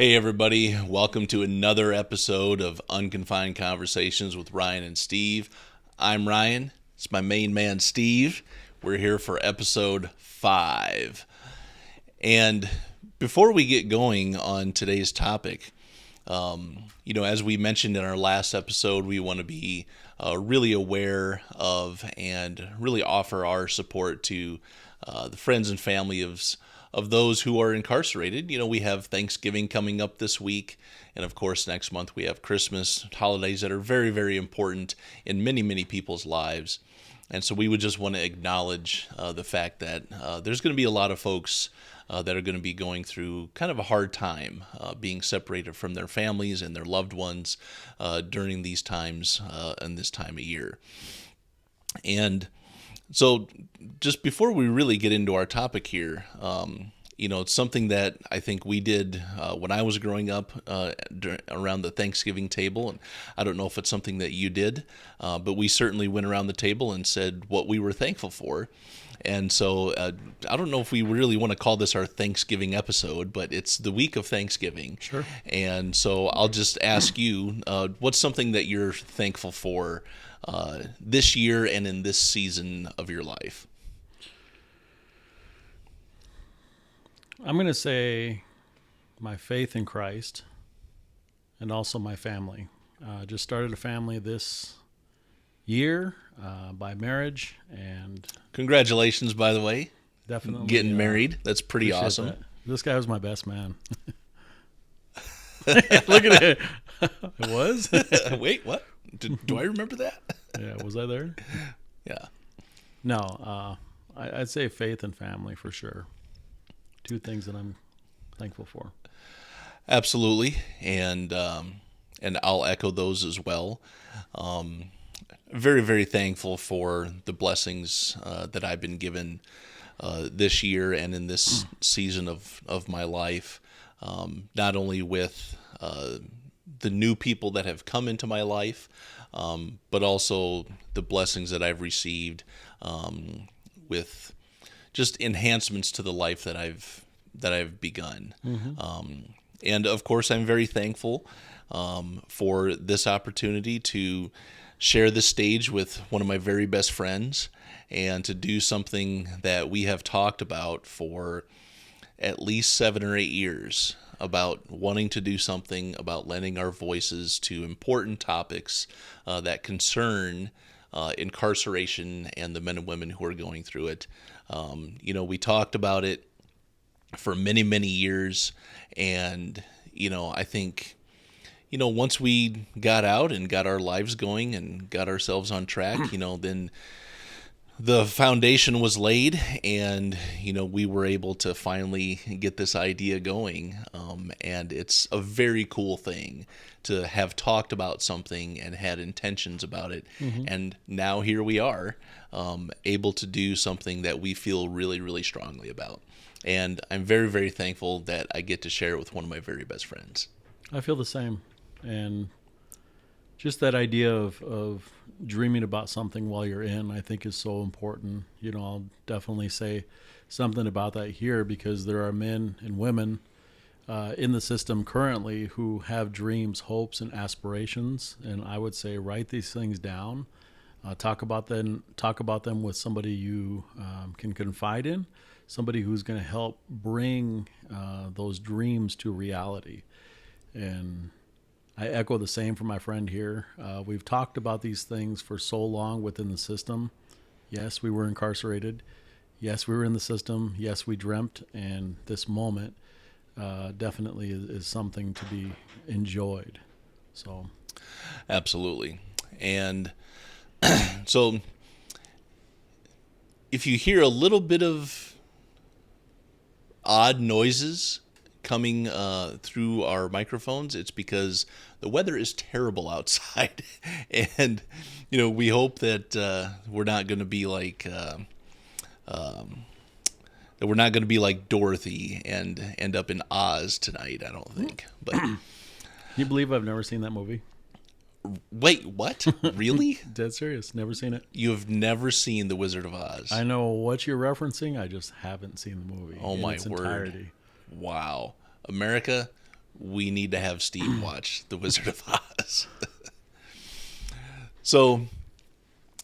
Hey, everybody. Welcome to another episode of Unconfined Conversations with Ryan and Steve. I'm Ryan. It's my main man, Steve. We're here for episode 5. And before we get going on today's topic, as we mentioned in our last episode, we want to be really aware of and really offer our support to the friends and family of those who are incarcerated. We have Thanksgiving coming up this week, and of course next month we have Christmas, holidays that are very, very important in many, many people's lives. And so we would just want to acknowledge the fact that there's going to be a lot of folks that are going to be going through kind of a hard time being separated from their families and their loved ones during these times and this time of year. And so just before we really get into our topic here, it's something that I think we did when I was growing up around the Thanksgiving table. And I don't know if it's something that you did, but we certainly went around the table and said what we were thankful for. And so I don't know if we really want to call this our Thanksgiving episode, but it's the week of Thanksgiving. Sure. And so I'll just ask you, what's something that you're thankful for this year and in this season of your life? I'm going to say my faith in Christ and also my family. Just started a family this year by marriage, and Congratulations, by the way. definitely Getting married. That's pretty appreciate awesome. that. This guy was my best man. Look at it. It was? Wait, what? Do I remember that? Yeah, was I there? Yeah. No, I'd say faith and family for sure. Two things that I'm thankful for. Absolutely, and I'll echo those as well. Very, very thankful for the blessings that I've been given this year and in this season of my life. Not only with the new people that have come into my life, but also the blessings that I've received with just enhancements to the life that I've begun. And of course, I'm very thankful for this opportunity to share the stage with one of my very best friends and to do something that we have talked about for at least 7 or 8 years, about wanting to do something about lending our voices to important topics that concern incarceration and the men and women who are going through it. We talked about it for many, many years. And, I think, once we got out and got our lives going and got ourselves on track, then the foundation was laid, and, we were able to finally get this idea going. And it's a very cool thing to have talked about something and had intentions about it. And now here we are, able to do something that we feel really, really strongly about. And I'm very, very thankful that I get to share it with one of my very best friends. I feel the same. And just that idea of dreaming about something while you're in, I think is so important. I'll definitely say something about that here, because there are men and women in the system currently who have dreams, hopes, and aspirations. And I would say write these things down. Talk about them with somebody you can confide in, somebody who's going to help bring those dreams to reality. And I echo the same for my friend here. We've talked about these things for so long within the system. Yes, we were incarcerated. Yes, we were in the system. Yes, we dreamt. And this moment definitely is something to be enjoyed. So, Absolutely. And so if you hear a little bit of odd noises coming through our microphones, it's because the weather is terrible outside. And, we hope that we're not going to be like Dorothy and end up in Oz tonight, I don't think. But can you believe I've never seen that movie? wait, what? Really? Dead serious. Never seen it. You have never seen The Wizard of Oz? I know what you're referencing. I just haven't seen the movie Oh in my its word. entirety. Wow. America, we need to have Steve watch The Wizard of Oz. So,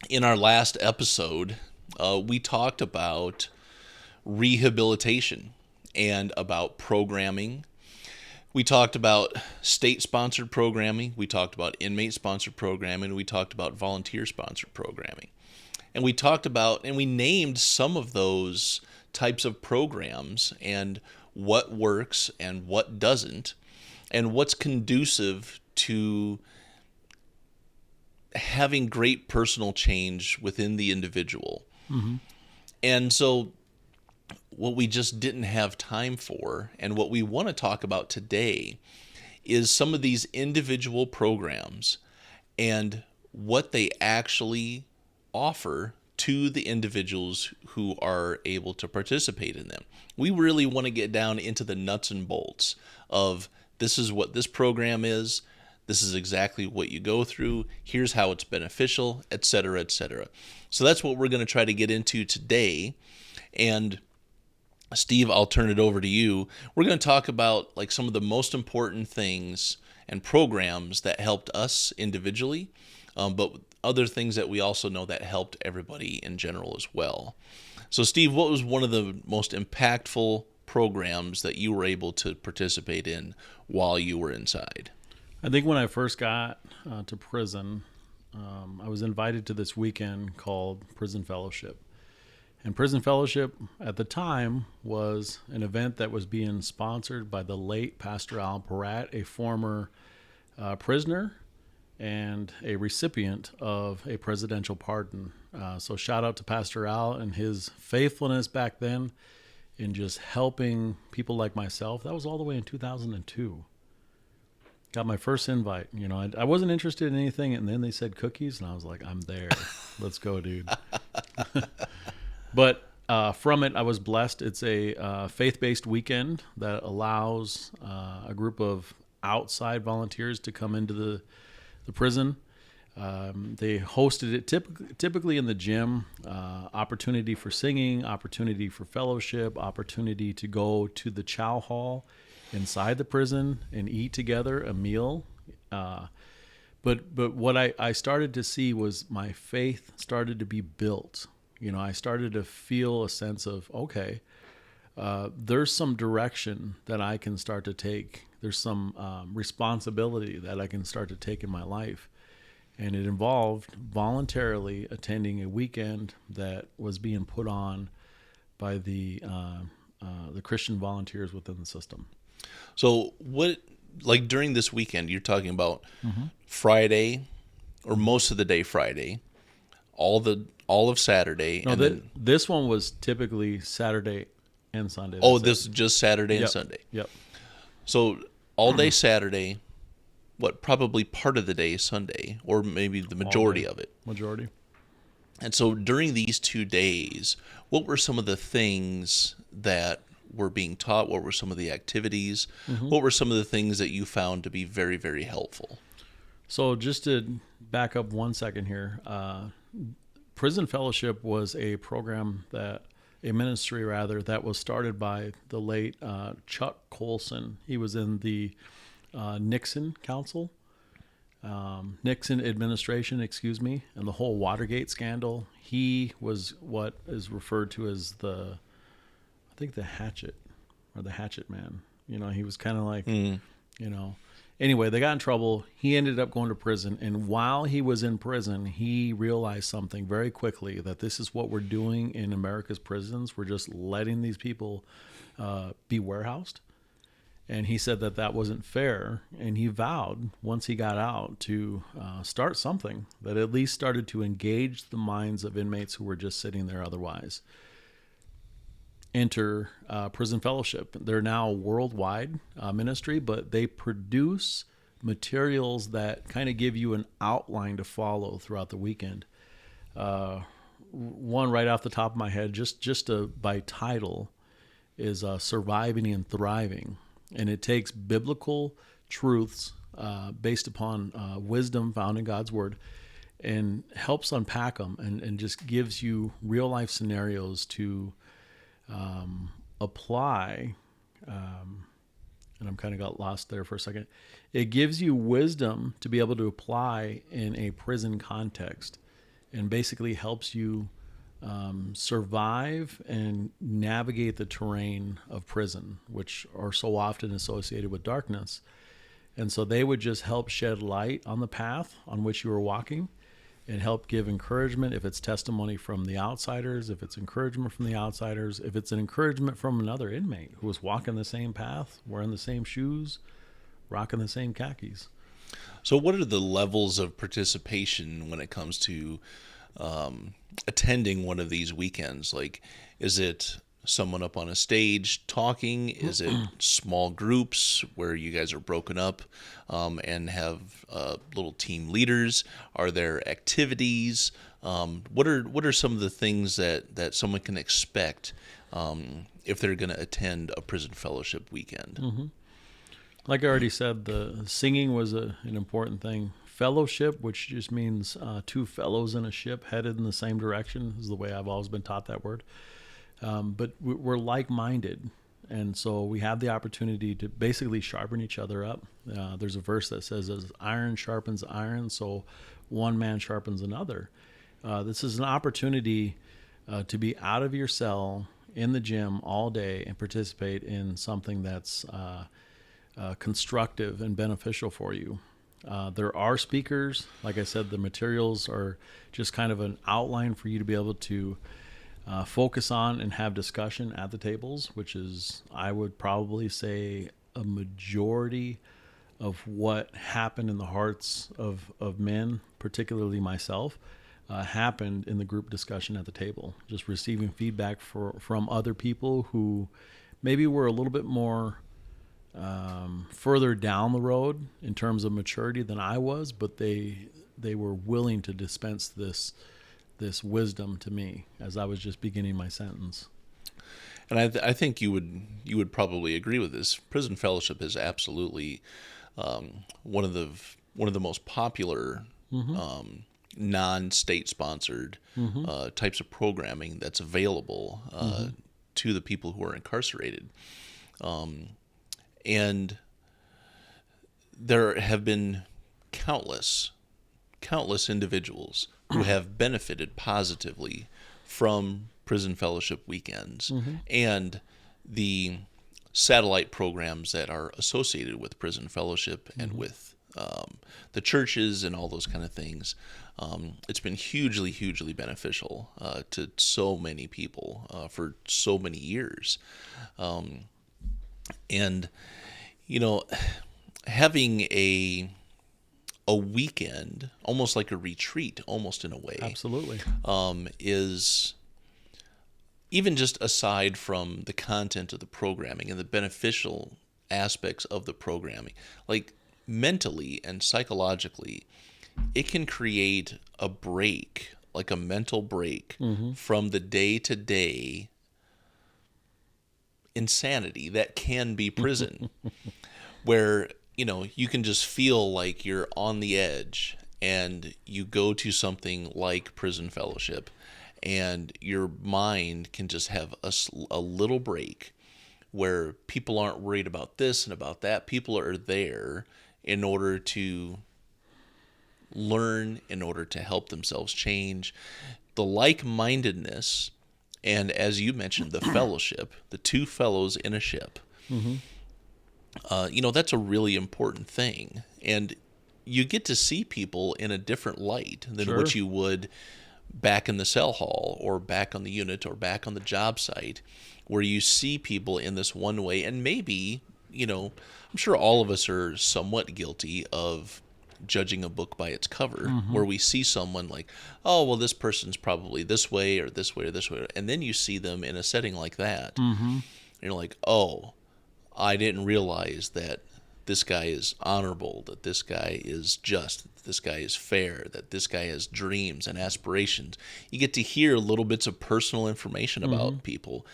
in our last episode, we talked about rehabilitation and about programming. We talked about state sponsored programming. We talked about inmate sponsored programming. We talked about volunteer sponsored programming. And we talked about and we named some of those types of programs and what works and what doesn't, and what's conducive to having great personal change within the individual. Mm-hmm. And so, what we just didn't have time for, and what we want to talk about today, is some of these individual programs and what they actually offer to the individuals who are able to participate in them. We really want to get down into the nuts and bolts of this is what this program is, this is exactly what you go through, here's how it's beneficial, etc., etc. So that's what we're going to try to get into today. And Steve, I'll turn it over to you. We're going to talk about like some of the most important things and programs that helped us individually, but other things that we also know that helped everybody in general as well. So, Steve, what was one of the most impactful programs that you were able to participate in while you were inside? I think when I first got to prison, I was invited to this weekend called Prison Fellowship. And Prison Fellowship at the time was an event that was being sponsored by the late Pastor Al Barat, a former prisoner and a recipient of a presidential pardon. So shout out to Pastor Al and his faithfulness back then in just helping people like myself. That was all the way in 2002. Got my first invite. You know, I wasn't interested in anything, and then they said cookies, and I was like, I'm there. Let's go, dude. But from it, I was blessed. It's a faith-based weekend that allows a group of outside volunteers to come into the prison. They hosted it typically in the gym. Opportunity for singing, opportunity for fellowship, opportunity to go to the chow hall inside the prison and eat together a meal. But what I started to see was my faith started to be built. You know, I started to feel a sense of, okay, there's some direction that I can start to take. There's some responsibility that I can start to take in my life. And it involved voluntarily attending a weekend that was being put on by the Christian volunteers within the system. So, what, like during this weekend, you're talking about Friday, or most of the day Friday, all of Saturday, No, and then this one was typically Saturday and Sunday. oh, That's this is just Saturday and Yep. Sunday. Yep. So all day Saturday, what, probably part of the day Sunday, or maybe the majority of it. Majority. And so during these 2 days, what were some of the things that were being taught? What were some of the activities? What were some of the things that you found to be very, very helpful? So just to back up 1 second here, Prison Fellowship was a program a ministry rather, that was started by the late Chuck Colson. He was in the Nixon administration, and the whole Watergate scandal. He was what is referred to as the hatchet, or the hatchet man. You know, he was kind of like, you know, anyway, they got in trouble. He ended up going to prison. And while he was in prison, he realized something very quickly, that this is what we're doing in America's prisons. We're just letting these people be warehoused. And he said that wasn't fair. And he vowed, once he got out, to start something that at least started to engage the minds of inmates who were just sitting there otherwise. Enter Prison Fellowship. They're now a worldwide ministry, but they produce materials that kind of give you an outline to follow throughout the weekend. One right off the top of my head, just by title, is Surviving and Thriving. And it takes biblical truths based upon wisdom found in God's Word, and helps unpack them, and just gives you real life scenarios to apply and I'm kind of got lost there for a second. It gives you wisdom to be able to apply in a prison context, and basically helps you survive and navigate the terrain of prison, which are so often associated with darkness. And so they would just help shed light on the path on which you were walking and help give encouragement if it's testimony from the outsiders, if it's encouragement from the outsiders, if it's an encouragement from another inmate who was walking the same path, wearing the same shoes, rocking the same khakis. So, what are the levels of participation when it comes to attending one of these weekends? Like, is it someone up on a stage talking? Is it small groups where you guys are broken up and have little team leaders? Are there activities? What are some of the things that someone can expect if they're going to attend a prison fellowship weekend? Like I already said, the singing was an important thing. Fellowship, which just means two fellows in a ship headed in the same direction, is the way I've always been taught that word. But we're like-minded, and so we have the opportunity to basically sharpen each other up. There's a verse that says, as iron sharpens iron, so one man sharpens another. This is an opportunity to be out of your cell in the gym all day and participate in something that's constructive and beneficial for you. There are speakers. Like I said, the materials are just kind of an outline for you to be able to focus on and have discussion at the tables, which is, I would probably say, a majority of what happened in the hearts of men, particularly myself, happened in the group discussion at the table. Just receiving feedback from other people who maybe were a little bit more further down the road in terms of maturity than I was, but they were willing to dispense this wisdom to me as I was just beginning my sentence. And I think you would probably agree with this. Prison fellowship is absolutely one of the most popular non-state sponsored types of programming that's available to the people who are incarcerated. And there have been countless individuals who have benefited positively from prison fellowship weekends and the satellite programs that are associated with prison fellowship and with the churches and all those kind of things. It's been hugely beneficial to so many people for so many years. And, having a weekend, almost like a retreat, almost in a way, Absolutely. is, even just aside from the content of the programming and the beneficial aspects of the programming, like mentally and psychologically, it can create a break, like a mental break from the day-to-day insanity that can be prison, where you can just feel like you're on the edge, and you go to something like prison fellowship and your mind can just have a little break where people aren't worried about this and about that. People are there in order to learn, in order to help themselves change. The like-mindedness, and as you mentioned, the fellowship, the two fellows in a ship, that's a really important thing. And you get to see people in a different light than what you would back in the cell hall or back on the unit or back on the job site, where you see people in this one way. And maybe, I'm sure all of us are somewhat guilty of judging a book by its cover, where we see someone like, oh, well, this person's probably this way or this way or this way. And then you see them in a setting like that. And you're like, oh, I didn't realize that this guy is honorable, that this guy is just, that this guy is fair, that this guy has dreams and aspirations. You get to hear little bits of personal information about people.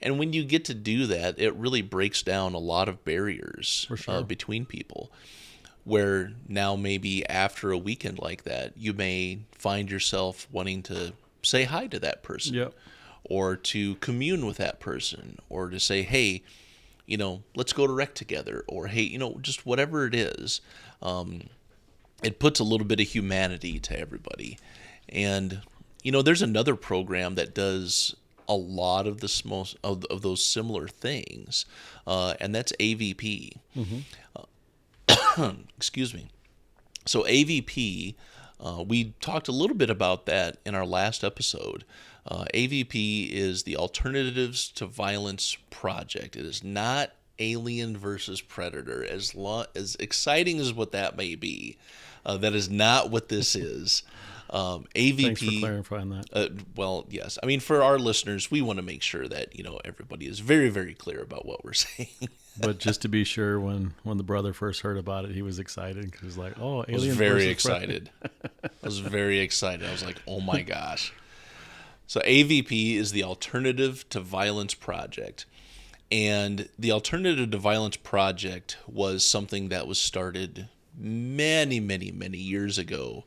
And when you get to do that, it really breaks down a lot of barriers between people. Where now maybe after a weekend like that, you may find yourself wanting to say hi to that person, or to commune with that person, or to say, hey, let's go to rec together, or hey, just whatever it is. It puts a little bit of humanity to everybody. And there's another program that does a lot of the most of those similar things, and that's AVP. Mm-hmm. Excuse me. So AVP, we talked a little bit about that in our last episode. AVP is the Alternatives to Violence Project. It is not Alien versus Predator. As exciting as what that may be, that is not what this is. AVP. Thanks for clarifying that. Well, yes. I mean, for our listeners, we want to make sure that everybody is very, very clear about what we're saying. But just to be sure, when the brother first heard about it, he was excited because he was like, "Oh, I was Alien very versus excited. I was very excited. I was like, "Oh my gosh!" So AVP is the Alternative to Violence Project, and the Alternative to Violence Project was something that was started many, many, many years ago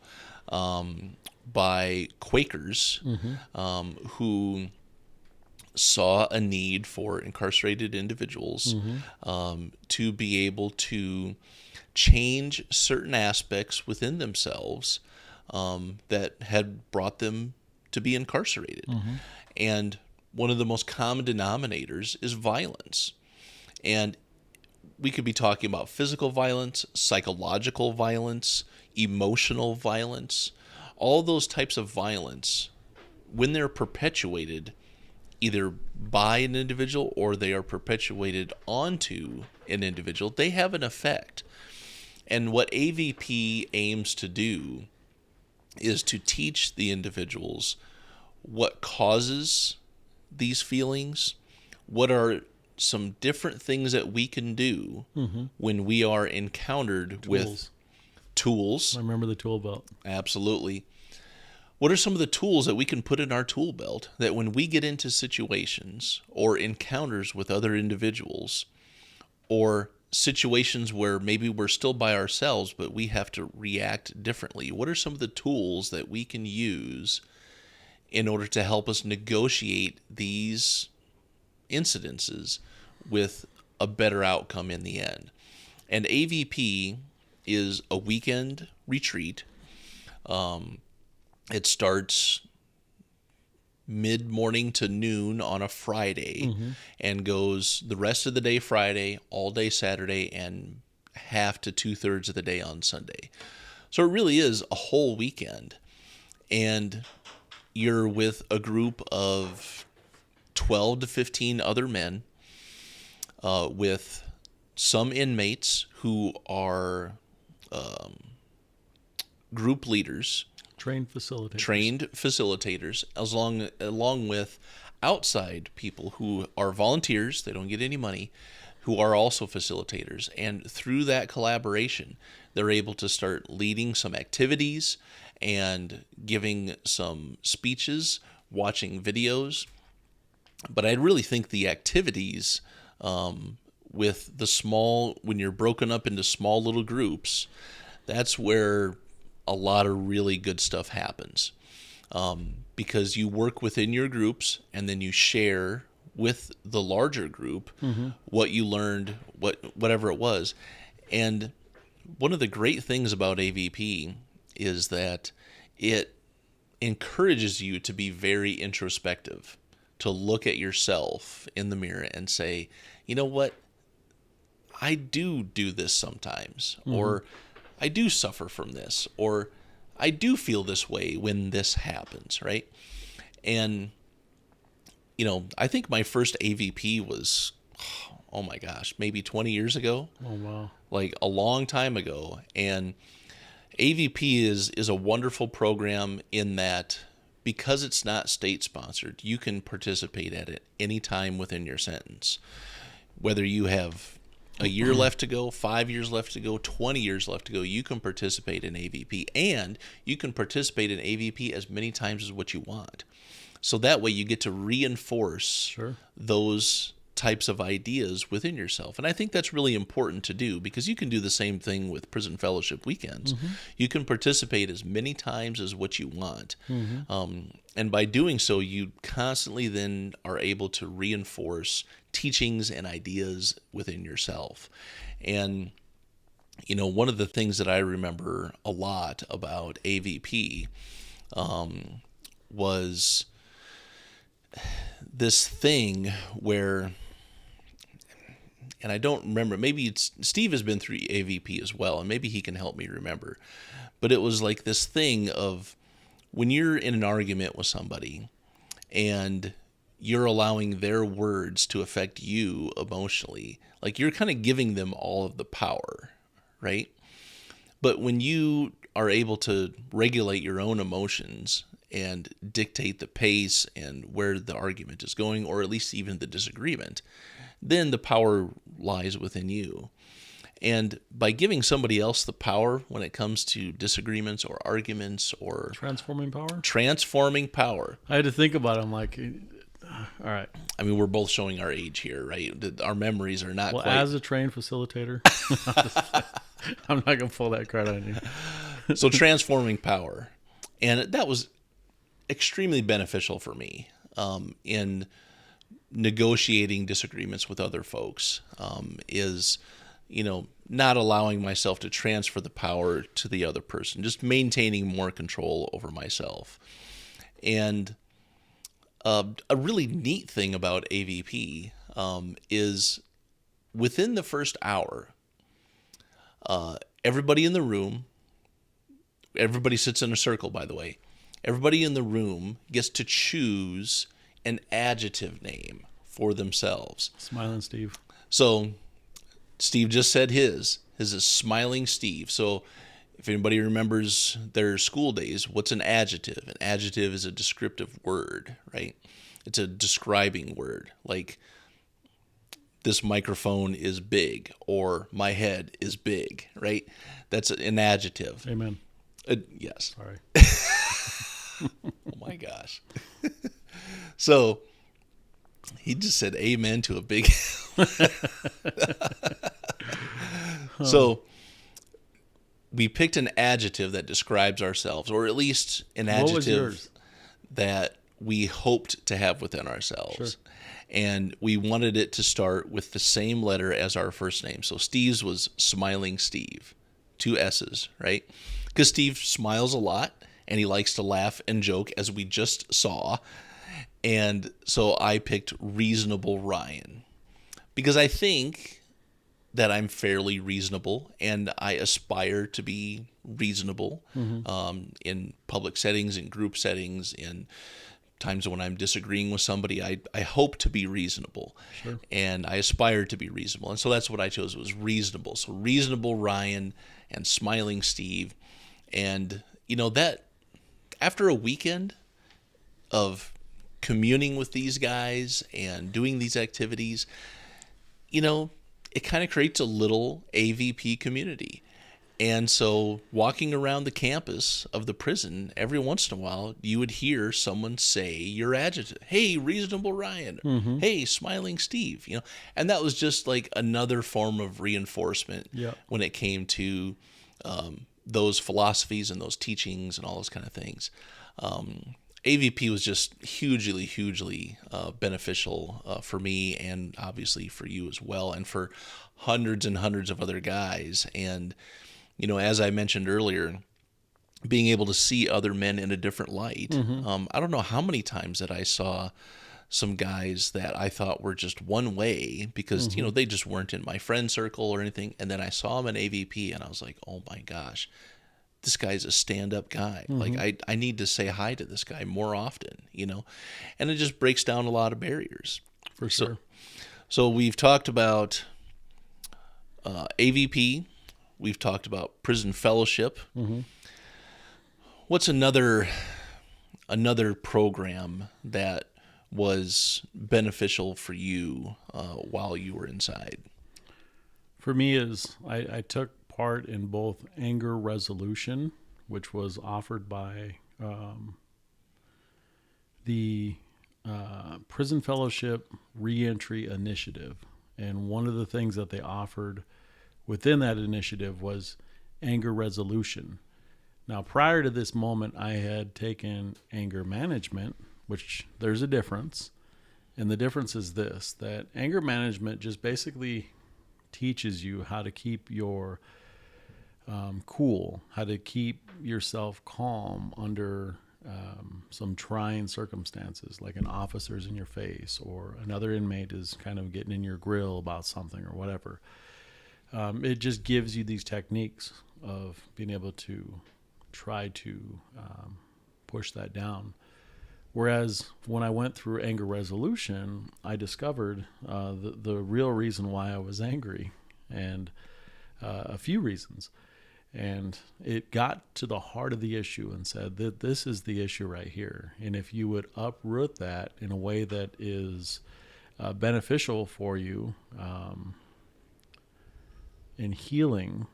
by Quakers who saw a need for incarcerated individuals to be able to change certain aspects within themselves that had brought them to be incarcerated. And one of the most common denominators is violence. And we could be talking about physical violence, psychological violence, emotional violence, all those types of violence. When they're perpetuated either by an individual or they are perpetuated onto an individual, they have an effect. And what AVP aims to do is to teach the individuals what causes these feelings, what are some different things that we can do when we are encountered with tools. I remember the tool belt. Absolutely. What are some of the tools that we can put in our tool belt that when we get into situations or encounters with other individuals or situations where maybe we're still by ourselves but we have to react differently, what are some of the tools that we can use in order to help us negotiate these incidences with a better outcome in the end? And AVP is a weekend retreat. It starts mid-morning to noon on a Friday and goes the rest of the day Friday, all day Saturday, and half to 2/3 of the day on Sunday. So it really is a whole weekend. And you're with a group of 12 to 15 other men with some inmates who are group leaders, Trained facilitators, along with outside people who are volunteers. They don't get any money, who are also facilitators. And through that collaboration, they're able to start leading some activities and giving some speeches, watching videos. But I really think the activities with when you're broken up into small little groups, that's where a lot of really good stuff happens, because you work within your groups and then you share with the larger group what you learned, whatever it was. And one of the great things about AVP is that it encourages you to be very introspective, to look at yourself in the mirror and say, you know what, I do this sometimes, or I do suffer from this, or I do feel this way when this happens, right? And, I think my first AVP was, oh my gosh, maybe 20 years ago. Oh, wow. Like a long time ago. And AVP is a wonderful program in that because it's not state sponsored, you can participate at it anytime within your sentence. Whether you have a year left to go, 5 years left to go, 20 years left to go, you can participate in AVP. And you can participate in AVP as many times as what you want. So that way you get to reinforce those types of ideas within yourself. And I think that's really important to do, because you can do the same thing with prison fellowship weekends. You can participate as many times as what you want. And by doing so, you constantly then are able to reinforce teachings and ideas within yourself. And, one of the things that I remember a lot about AVP was this thing where, and I don't remember, maybe Steve has been through AVP as well, and maybe he can help me remember, but it was like this thing of when you're in an argument with somebody and you're allowing their words to affect you emotionally, like you're kind of giving them all of the power, right? But when you are able to regulate your own emotions and dictate the pace and where the argument is going, or at least even the disagreement, then the power lies within you. And by giving somebody else the power when it comes to disagreements or arguments or Transforming power. transforming power. I had to think about it. I'm like, all right. I mean, we're both showing our age here, right? Our memories are not Well, quite. as a trained facilitator, I'm not going to pull that card on you. So transforming power. And that was extremely beneficial for me in negotiating disagreements with other folks, is, not allowing myself to transfer the power to the other person, just maintaining more control over myself. And a really neat thing about AVP is within the first hour, everybody in the room, everybody sits in a circle, by the way, everybody in the room gets to choose an adjective name for themselves. Smiling Steve. So Steve just said his. His is Smiling Steve. So if anybody remembers their school days, what's an adjective? An adjective is a descriptive word, right? It's a describing word, like this microphone is big, or my head is big, right? That's an adjective. Amen. Yes. Sorry. Oh my gosh. So he just said amen to a big. So we picked an adjective that describes ourselves, or at least an What was adjective yours? that we hoped to have within ourselves. Sure. And we wanted it to start with the same letter as our first name. So Steve's was Smiling Steve, 2 S's, right? Because Steve smiles a lot and he likes to laugh and joke, as we just saw. And so I picked Reasonable Ryan, because I think that I'm fairly reasonable and I aspire to be reasonable in public settings, in group settings, in times when I'm disagreeing with somebody. I hope to be reasonable. Sure. And I aspire to be reasonable. And so that's what I chose, was reasonable. So Reasonable Ryan and Smiling Steve. And, that after a weekend of communing with these guys and doing these activities, it kind of creates a little AVP community. And so walking around the campus of the prison, every once in a while, you would hear someone say your adjective. Hey, Reasonable Ryan. Mm-hmm. Hey, Smiling Steve. And that was just like another form of reinforcement when it came to those philosophies and those teachings and all those kind of things. AVP was just hugely beneficial for me, and obviously for you as well, and for hundreds and hundreds of other guys. And, as I mentioned earlier, being able to see other men in a different light. I don't know how many times that I saw some guys that I thought were just one way because, they just weren't in my friend circle or anything. And then I saw them in AVP and I was like, oh my gosh, this guy's a stand-up guy. Like I need to say hi to this guy more often, and it just breaks down a lot of barriers. For sure. So we've talked about AVP. We've talked about prison fellowship. What's another program that was beneficial for you while you were inside? For me, I took part in both anger resolution, which was offered by the Prison Fellowship Reentry Initiative. And one of the things that they offered within that initiative was anger resolution. Now, prior to this moment, I had taken anger management, which there's a difference. And the difference is this, that anger management just basically teaches you how to keep your cool, how to keep yourself calm under some trying circumstances, like an officer's in your face or another inmate is kind of getting in your grill about something or whatever. It just gives you these techniques of being able to try to push that down. Whereas when I went through anger resolution, I discovered the real reason why I was angry, and a few reasons. And it got to the heart of the issue and said that this is the issue right here. And if you would uproot that in a way that is beneficial for you in healing,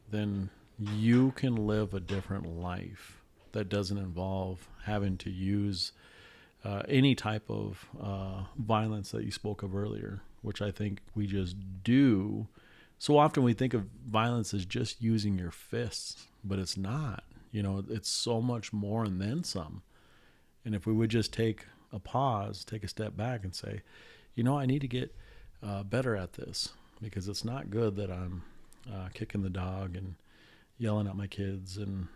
then you can live a different life that doesn't involve having to use any type of violence that you spoke of earlier, which I think we just do. So often we think of violence as just using your fists, but it's not. It's so much more and then some. And if we would just take a pause, take a step back and say, I need to get better at this, because it's not good that I'm kicking the dog and yelling at my kids and,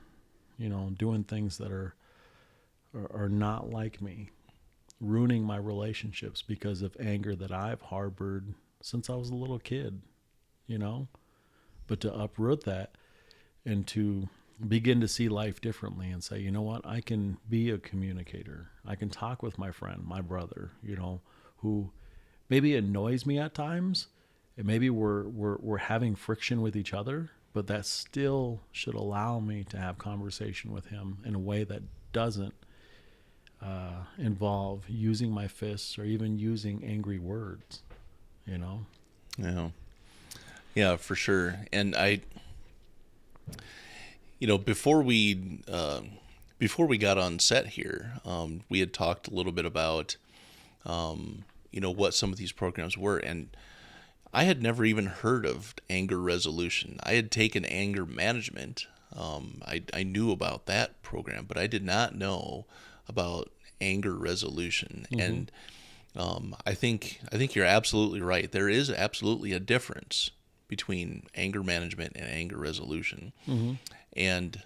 doing things that are not like me, ruining my relationships because of anger that I've harbored since I was a little kid. But to uproot that and to begin to see life differently and say, what, I can be a communicator. I can talk with my friend, my brother, who maybe annoys me at times, and maybe we're having friction with each other, but that still should allow me to have conversation with him in a way that doesn't involve using my fists or even using angry words. Yeah. Yeah, for sure. And before we got on set here, we had talked a little bit about, what some of these programs were, and I had never even heard of anger resolution. I had taken anger management. I knew about that program, but I did not know about anger resolution. Mm-hmm. And I think you're absolutely right. There is absolutely a difference between anger management and anger resolution. Mm-hmm. And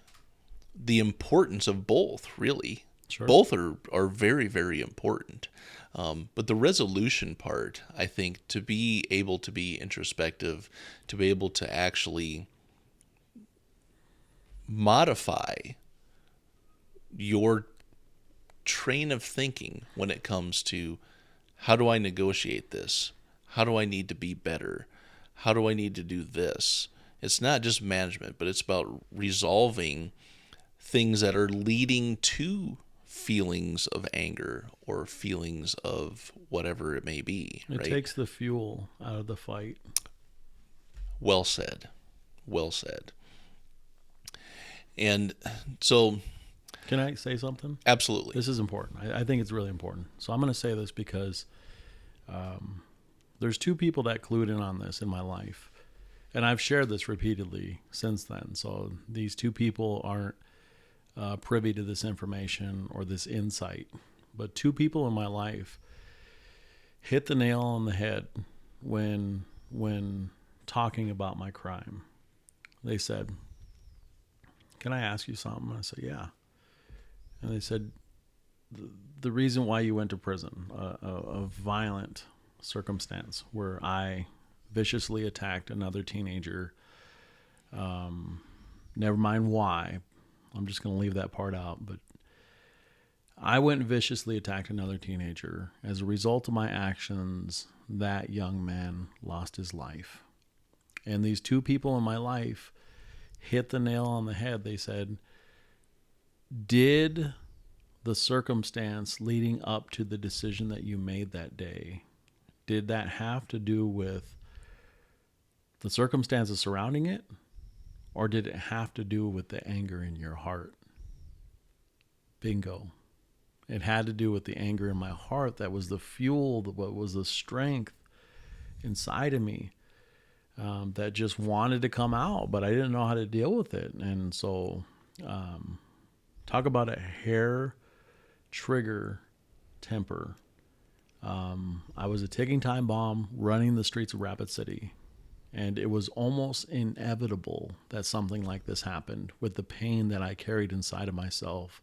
the importance of both, really. Sure. Both are very, very important. But the resolution part, I think, to be able to be introspective, to be able to actually modify your train of thinking when it comes to, how do I negotiate this? How do I need to be better? How do I need to do this? It's not just management, but it's about resolving things that are leading to feelings of anger or feelings of whatever it may be. It takes the fuel out of the fight. Well said. Well said. And so... Can I say something? Absolutely. This is important. I think it's really important. So I'm going to say this because there's two people that clued in on this in my life. And I've shared this repeatedly since then. So these two people aren't privy to this information or this insight. But two people in my life hit the nail on the head when talking about my crime. They said, "Can I ask you something?" I said, "Yeah." And they said, the reason why you went to prison, a violent circumstance where I viciously attacked another teenager, never mind why, I'm just going to leave that part out, but I went and viciously attacked another teenager. As a result of my actions, that young man lost his life. And these two people in my life hit the nail on the head. They said, did the circumstance leading up to the decision that you made that day, did that have to do with the circumstances surrounding it, or did it have to do with the anger in your heart? Bingo. it had to do with the anger in my heart that was the fuel, what was the strength inside of me, that just wanted to come out, but I didn't know how to deal with it. And so, talk about a hair trigger temper. I was a ticking time bomb running the streets of Rapid City. And it was almost inevitable that something like this happened with the pain that I carried inside of myself,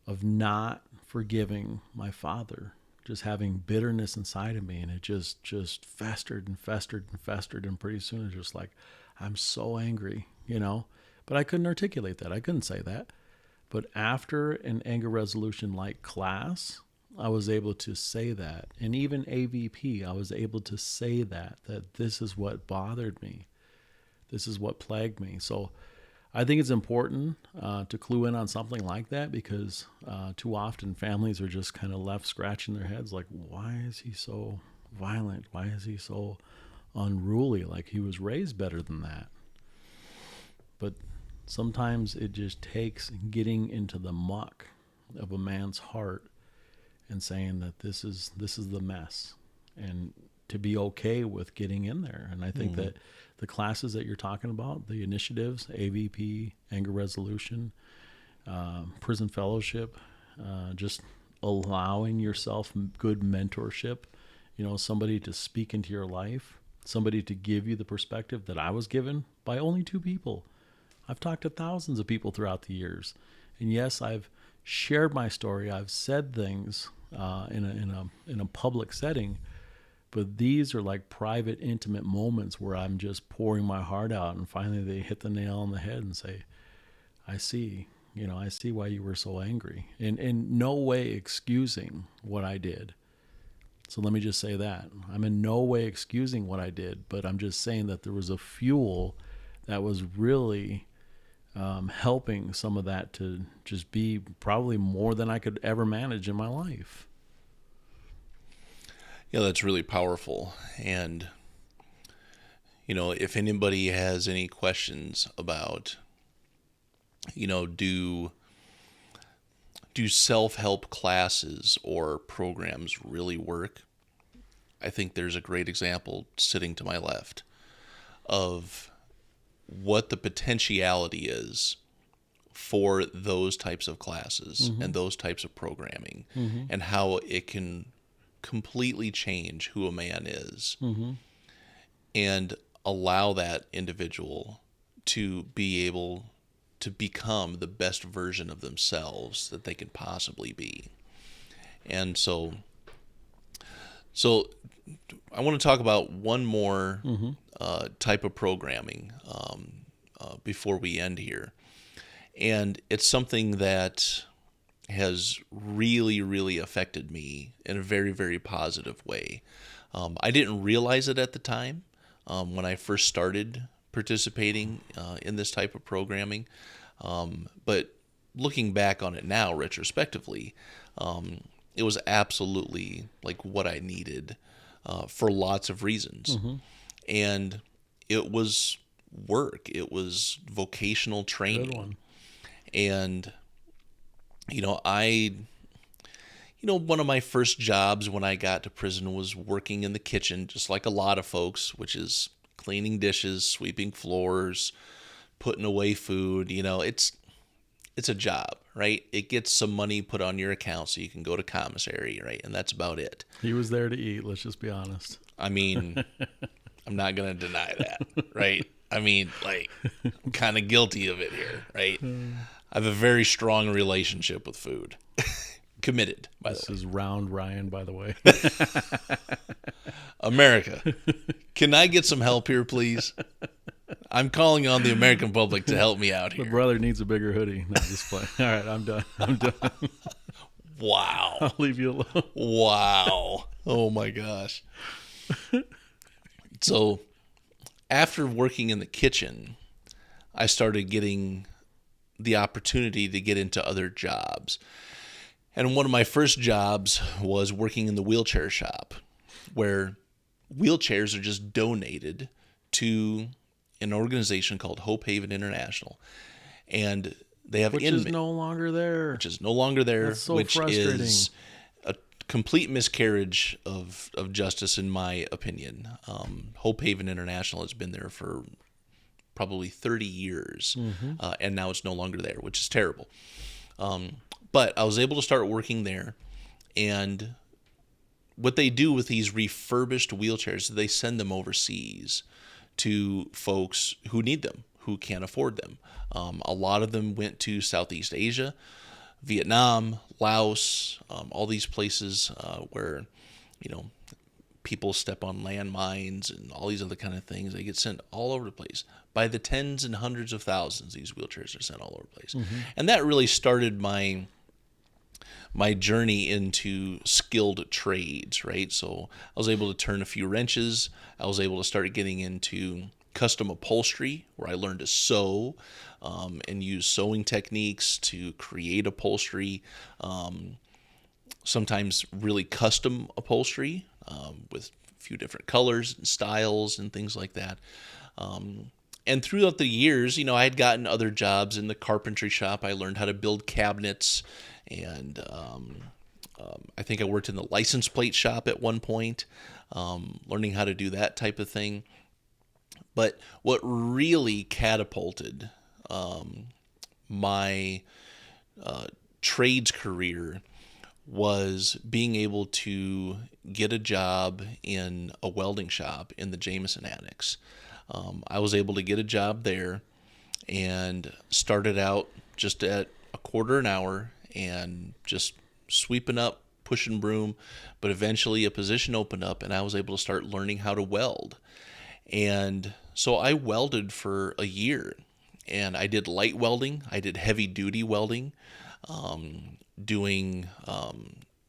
of not forgiving my father, just having bitterness inside of me. And it just festered and festered and festered. And pretty soon it's just like, I'm so angry, you know? But I couldn't articulate that. I couldn't say that. But after an anger resolution like class, I was able to say that. And even AVP, I was able to say that this is what bothered me. This is what plagued me. So I think it's important to clue in on something like that, because too often families are just kind of left scratching their heads like, why is he so violent? Why is he so unruly? Like he was raised better than that. But sometimes it just takes getting into the muck of a man's heart and saying that this is the mess, and to be okay with getting in there. And I think that the classes that you're talking about, the initiatives, AVP, anger resolution, prison fellowship, just allowing yourself good mentorship, somebody to speak into your life, somebody to give you the perspective that I was given by only 2 people. I've talked to thousands of people throughout the years. And yes, I've shared my story. I've said things in a public setting, but these are like private, intimate moments where I'm just pouring my heart out, and finally they hit the nail on the head and say, I see, I see why you were so angry. And in no way excusing what I did. So let me just say that. I'm in no way excusing what I did, but I'm just saying that there was a fuel that was really helping some of that to just be probably more than I could ever manage in my life. Yeah, that's really powerful. And, if anybody has any questions about, do self-help classes or programs really work? I think there's a great example sitting to my left of what the potentiality is for those types of classes and those types of programming, and how it can completely change who a man is, and allow that individual to be able to become the best version of themselves that they can possibly be. And so I want to talk about one more type of programming before we end here. And it's something that has really, really affected me in a very, very positive way. I didn't realize it at the time when I first started participating in this type of programming. But looking back on it now, retrospectively, it was absolutely like what I needed for lots of reasons. And it was work. It was vocational training. Good one. And, one of my first jobs when I got to prison was working in the kitchen, just like a lot of folks, which is cleaning dishes, sweeping floors, putting away food. It's a job, right? It gets some money put on your account so you can go to commissary, right? And that's about it. He was there to eat, let's just be honest. I mean, I'm not going to deny that, right? I mean, like, I'm kind of guilty of it here, right? I have a very strong relationship with food. Committed, by the way. This is Round Ryan, by the way. America, can I get some help here, please? I'm calling on the American public to help me out The here. brother needs a bigger hoodie. No, just playing. All right, I'm done. Wow. I'll leave you alone. Wow. Oh my gosh. So after working in the kitchen, I started getting the opportunity to get into other jobs. And one of my first jobs was working in the wheelchair shop, where wheelchairs are just donated to an organization called Hope Haven International. And They have Which is inmate, no longer there. which is no longer there, That's so which frustrating. is a complete miscarriage of justice, in my opinion. Hope Haven International has been there for probably 30 years, Mm-hmm. and now it's no longer there, which is terrible. But I was able to start working there, and what they do with these refurbished wheelchairs is they send them overseas to folks who need them, who can't afford them. A lot of them went to Southeast Asia, Vietnam, Laos, all these places where, you know, people step on landmines and all these other kind of things. They get sent all over the place. By the tens and hundreds of thousands, these wheelchairs are sent all over the place. Mm-hmm. And that really started my journey into skilled trades, right? So I was able to turn a few wrenches. I was able to start getting into custom upholstery, where I learned to sew and use sewing techniques to create upholstery. Sometimes really custom upholstery with a few different colors and styles and things like that. And throughout the years, I had gotten other jobs in the carpentry shop. I learned how to build cabinets, and I think I worked in the license plate shop at one point, learning how to do that type of thing. But what really catapulted my trades career was being able to get a job in a welding shop in the Jameson Annex. I was able to get a job there and started out just at a quarter an hour and just sweeping up, pushing broom. But eventually a position opened up and I was able to start learning how to weld. And so I welded for a year, and I did light welding, I did heavy duty welding, doing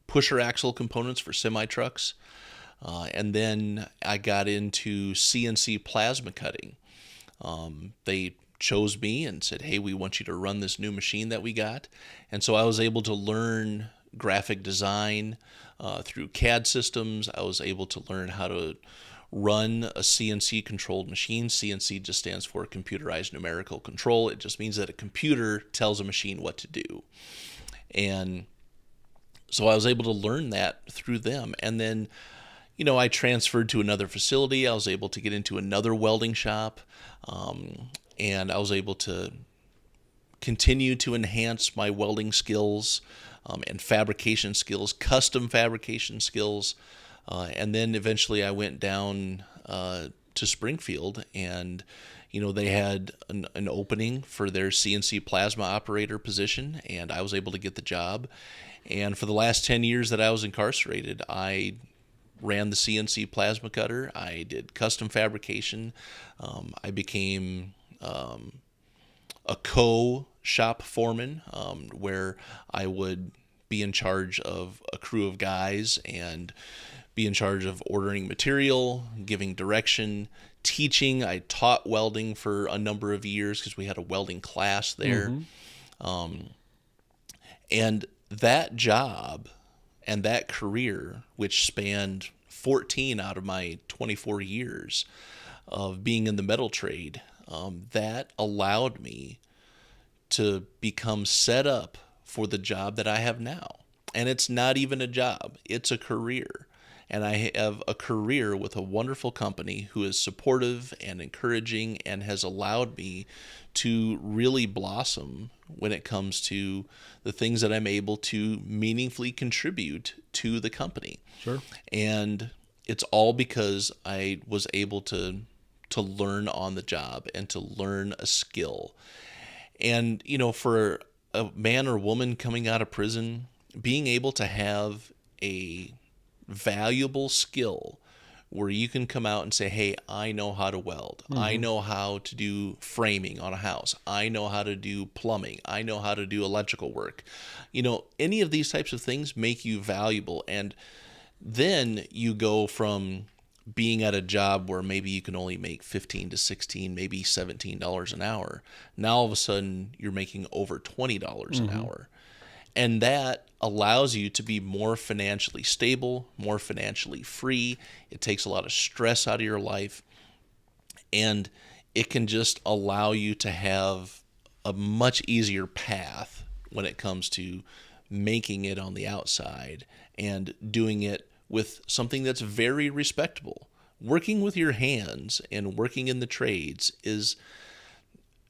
pusher axle components for semi trucks. And then I got into CNC plasma cutting. They chose me and said, "Hey, we want you to run this new machine that we got." And so I was able to learn graphic design through CAD systems. I was able to learn how to run a CNC controlled machine. CNC just stands for computerized numerical control. It just means that a computer tells a machine what to do. And so I was able to learn that through them. And then, I transferred to another facility. I was able to get into another welding shop, and I was able to continue to enhance my welding skills and fabrication skills, custom fabrication skills. And then eventually I went down to Springfield, and they had an opening for their CNC plasma operator position, and I was able to get the job. And for the last 10 years that I was incarcerated, I ran the CNC plasma cutter. I did custom fabrication. I became a co-shop foreman, where I would be in charge of a crew of guys and be in charge of ordering material, giving direction, teaching. I taught welding for a number of years because we had a welding class there. Mm-hmm. And that job and that career, which spanned 14 out of my 24 years of being in the metal trade, that allowed me to become set up for the job that I have now. And it's not even a job, it's a career. And I have a career with a wonderful company who is supportive and encouraging and has allowed me to really blossom when it comes to the things that I'm able to meaningfully contribute to the company. Sure. And it's all because I was able to learn on the job and to learn a skill. And, for a man or woman coming out of prison, being able to have a valuable skill where you can come out and say, "Hey, I know how to weld. I Mm-hmm. know how to do framing on a house. I know how to do plumbing. I know how to do electrical work." Any of these types of things make you valuable. And then you go from being at a job where maybe you can only make 15 to 16, maybe $17 an hour. Now all of a sudden you're making over $20 an Mm-hmm. hour. And that allows you to be more financially stable, more financially free. It takes a lot of stress out of your life. And it can just allow you to have a much easier path when it comes to making it on the outside and doing it with something that's very respectable. Working with your hands and working in the trades is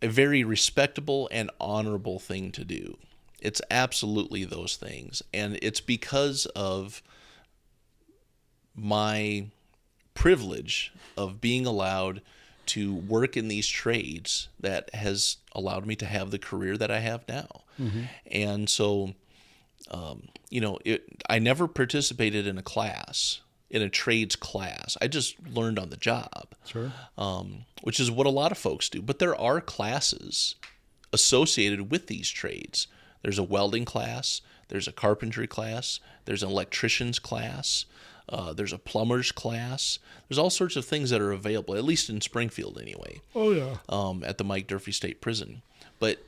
a very respectable and honorable thing to do. It's absolutely those things. And it's because of my privilege of being allowed to work in these trades that has allowed me to have the career that I have now. Mm-hmm. And so, I never participated in a class, in a trades class. I just learned on the job, Sure. which is what a lot of folks do. But there are classes associated with these trades. There's a welding class, there's a carpentry class, there's an electrician's class, there's a plumber's class. There's all sorts of things that are available, at least in Springfield anyway, Oh, yeah. at the Mike Durfee State Prison. But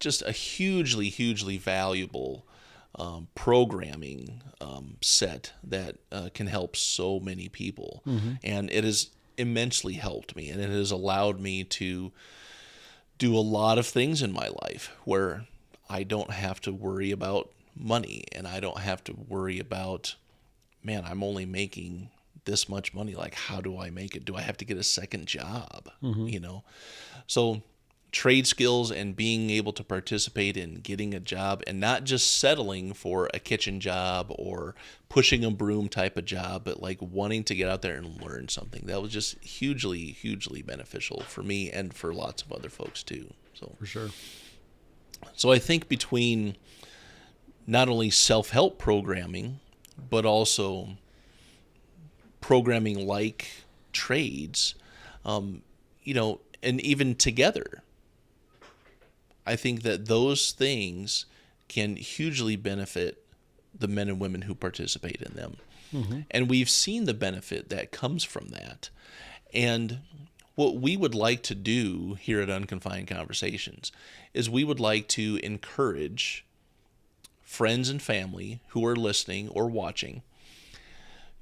just a hugely, hugely valuable programming set that can help so many people. Mm-hmm. And it has immensely helped me, and it has allowed me to do a lot of things in my life where I don't have to worry about money, and I don't have to worry about, man, I'm only making this much money. Like, how do I make it? Do I have to get a second job? Mm-hmm. So trade skills and being able to participate in getting a job and not just settling for a kitchen job or pushing a broom type of job, but like wanting to get out there and learn something. That was just hugely, hugely beneficial for me and for lots of other folks too. For sure. So I think between not only self-help programming, but also programming like trades, and even together, I think that those things can hugely benefit the men and women who participate in them. Mm-hmm. And we've seen the benefit that comes from that. And what we would like to do here at Unconfined Conversations is we would like to encourage friends and family who are listening or watching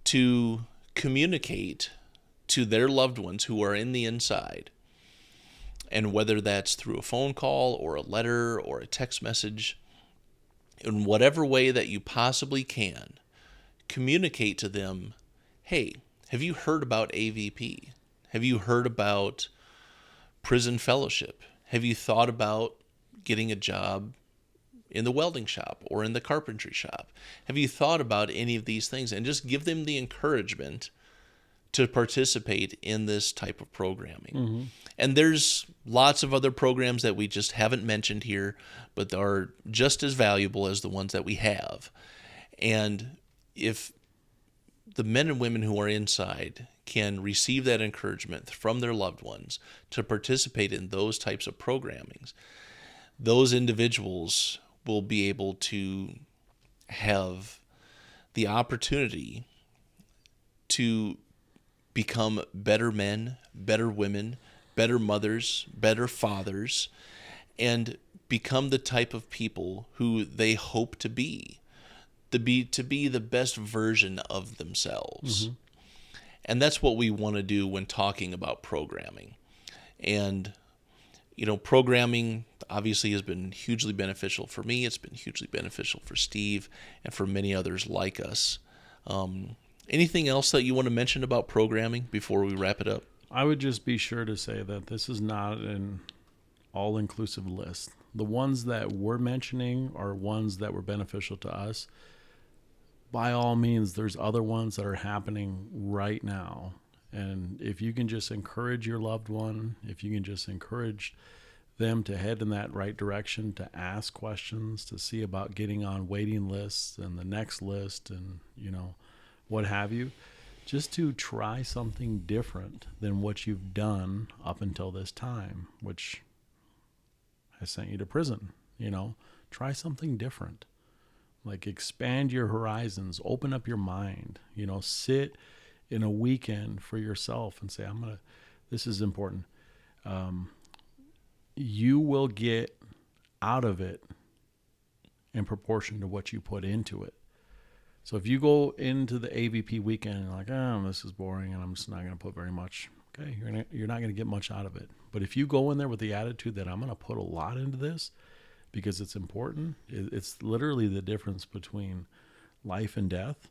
to communicate to their loved ones who are in the inside. And whether that's through a phone call or a letter or a text message, in whatever way that you possibly can, communicate to them, hey, have you heard about AVP? Have you heard about prison fellowship? Have you thought about getting a job in the welding shop or in the carpentry shop? Have you thought about any of these things? And just give them the encouragement to participate in this type of programming. Mm-hmm. And there's lots of other programs that we just haven't mentioned here, but are just as valuable as the ones that we have. And if the men and women who are inside can receive that encouragement from their loved ones to participate in those types of programmings, those individuals will be able to have the opportunity to become better men, better women, better mothers, better fathers, and become the type of people who they hope to be the best version of themselves. Mm-hmm. And that's what we want to do when talking about programming. And programming obviously has been hugely beneficial for me. It's been hugely beneficial for Steve and for many others like us. Anything else that you want to mention about programming before we wrap it up? I would just be sure to say that this is not an all-inclusive list. The ones that we're mentioning are ones that were beneficial to us. By all means, there's other ones that are happening right now. And if you can just encourage your loved one, if you can just encourage them to head in that right direction, to ask questions, to see about getting on waiting lists and the next list and, what have you, just to try something different than what you've done up until this time, which has sent you to prison. Try something different. Like, expand your horizons, open up your mind, sit in a weekend for yourself and say, this is important. You will get out of it in proportion to what you put into it. So if you go into the AVP weekend and you're like, this is boring and I'm just not going to put very much, okay, you're not going to get much out of it. But if you go in there with the attitude that I'm going to put a lot into this because it's important, it's literally the difference between life and death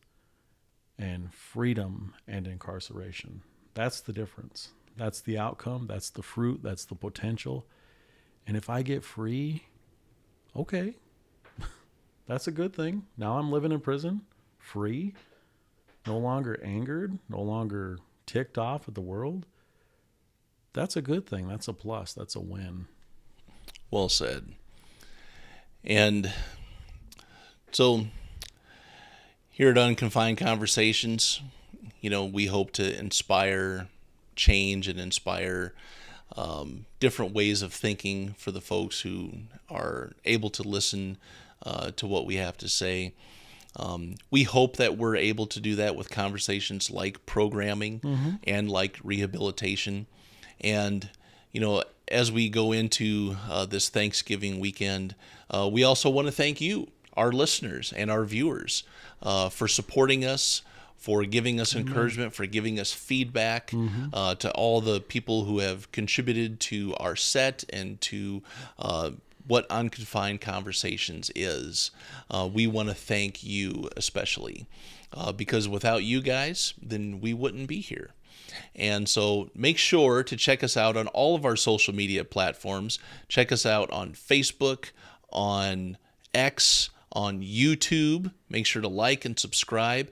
and freedom and incarceration. That's the difference. That's the outcome. That's the fruit. That's the potential. And if I get free, okay, that's a good thing. Now I'm living in prison, free, no longer angered, no longer ticked off at the world. That's a good thing. That's a plus. That's a win. Well said. And so here at Unconfined Conversations, we hope to inspire change and inspire different ways of thinking for the folks who are able to listen to what we have to say. We hope that we're able to do that with conversations like programming and like rehabilitation. And, as we go into this Thanksgiving weekend, we also want to thank you, our listeners and our viewers, for supporting us, for giving us encouragement, for giving us feedback, to all the people who have contributed to our set and to what Unconfined Conversations is. We want to thank you especially, because without you guys, then we wouldn't be here. And so make sure to check us out on all of our social media platforms. Check us out on Facebook, on X, on YouTube. Make sure to like and subscribe.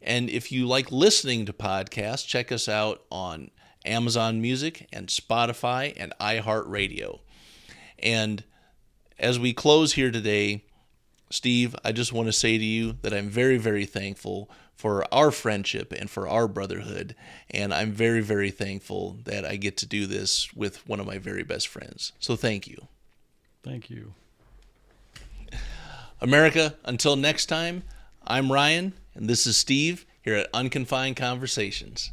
And if you like listening to podcasts, check us out on Amazon Music and Spotify and iHeartRadio. And as we close here today, Steve, I just want to say to you that I'm very, very thankful for our friendship and for our brotherhood. And I'm very, very thankful that I get to do this with one of my very best friends. So thank you. Thank you. America, until next time, I'm Ryan, and this is Steve here at Unconfined Conversations.